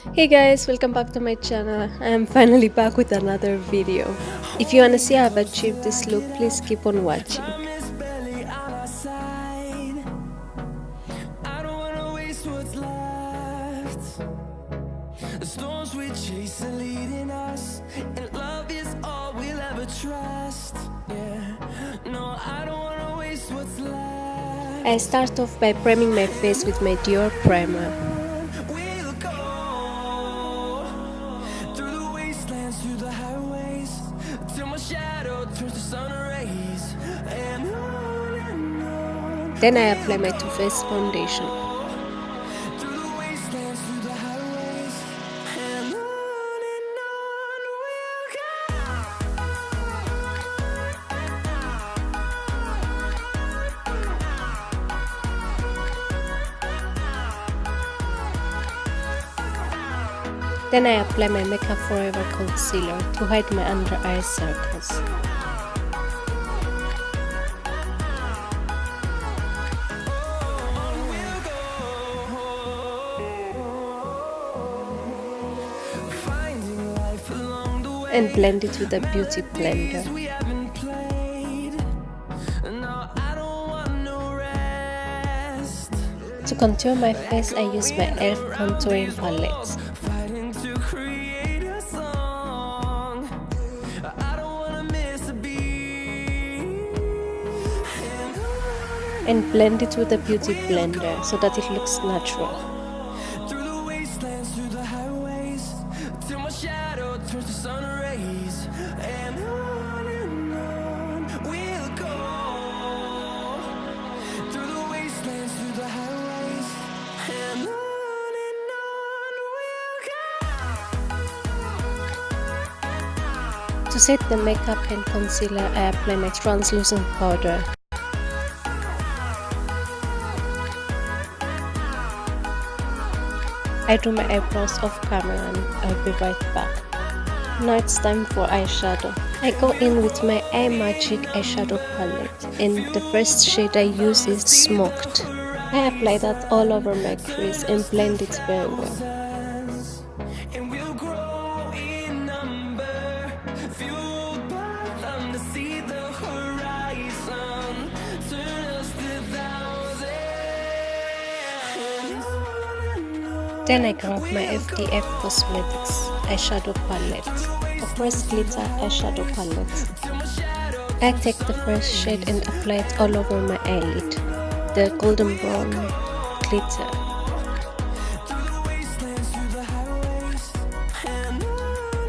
Hey guys, welcome back to my channel. I am finally back with another video. If you wanna see how I've achieved this look, please keep on watching. The storms we chase are leading us, and love is all we'll ever trust. Yeah, no, I don't wanna waste what's left. I start off by priming my face with my Dior primer. We'll go through the wastelands, through the highways, till my shadow turns to sun rays, and on Then I apply my Too Faced foundation. through the wastelands, through the highways, and on we'll go. Then I apply my Makeup Forever concealer to hide my under eye circles. Finding life along the way. And blend it with a beauty blender. We haven't played. No, I don't want no rest. To contour my face, I use my e.l.f. contouring palette. Fighting to create a song. I don't wanna miss a beat. And blend it with a beauty blender so that it looks natural. Through the wastelands, through the highways, till my shadow turns to sun rays, and on we'll go. Through the wastelands, through the highways, and on we'll go. To set the makeup and concealer, I apply my translucent powder. I do my eyebrows off camera and I'll be right back. Now it's time for eyeshadow. I go in with my Eye Magic eyeshadow palette and the first shade I use is Smoked. I apply that all over my crease and blend it very well. And we'll grow in number, fueled by them to see the horizon, turn us to thousands. Then I grab my FDF Cosmetics eyeshadow palette, a pressed glitter eyeshadow palette. I take the first shade and apply it all over my eyelid, the golden brown glitter. Through the wastelands, through the highways, and on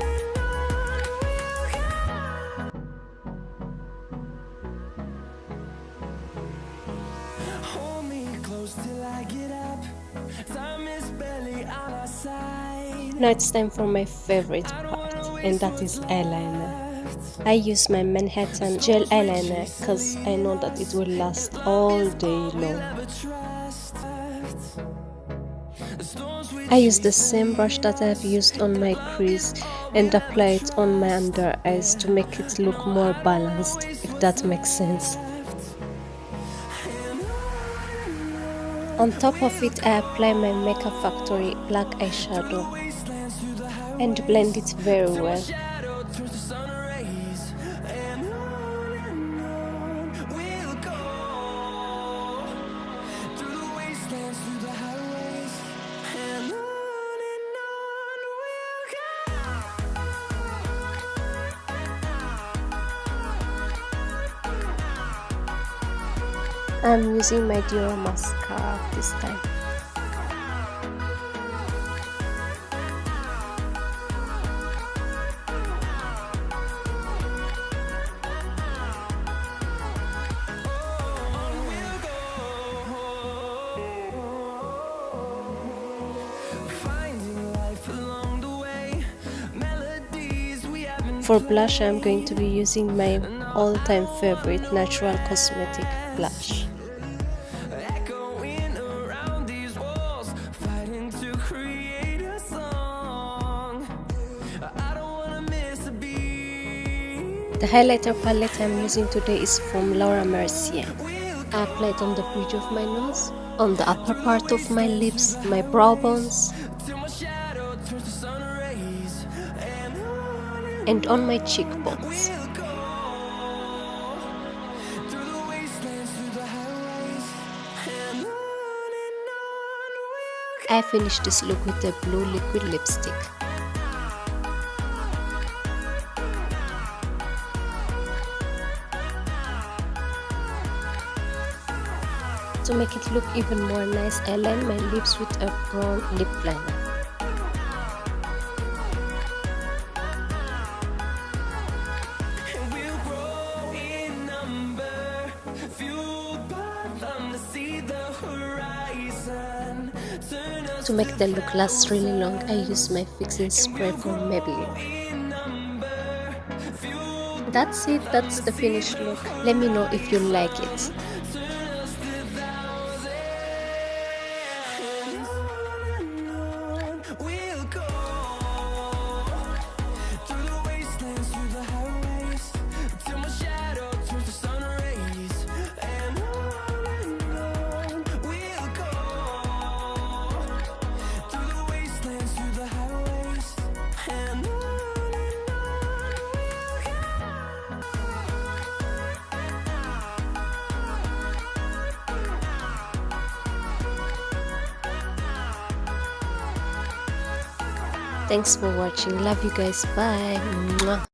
we'll go. Hold me close till I get up. Time is barely on our side. Now it's time for my favorite part, and that is eyeliner. I use my Manhattan gel eyeliner because I know that it will last all day long. I use the same brush that I have used on my crease and apply it on my under eyes to make it look more balanced, if that makes sense. On top of it, I apply my Makeup Factory black eyeshadow and blend it very well. I'm using my Dior mascara this time. For blush, I'm going to be using my all-time favorite Natural Cosmetic blush. Echoing around these walls, fighting to create a song. I don't wanna miss a beat. The highlighter palette I'm using today is from Laura Mercier. I apply it on the bridge of my nose, on the upper part of my lips, my brow bones, Till my shadow shadow turns to sun rays, and on my cheekbones. we'll go through the wastelands, through the highways, and on we'll go. I finished this look with a blue liquid lipstick. To make it look even more nice, I line my lips with a brown lip liner. And we'll grow in number, fueled by them to see the horizon. Turn us To make the look last really long, I use my fixing spray from Maybelline. in number, fueled That's it, that's the finished look. Let me know if you like it. turn us to thousands. And on we'll go through the wastelands, through the highways, till my shadow turns to sun rays. And on we'll go through the wastelands, through the highways, and on Thanks for watching. Love you guys. Bye. Mwah.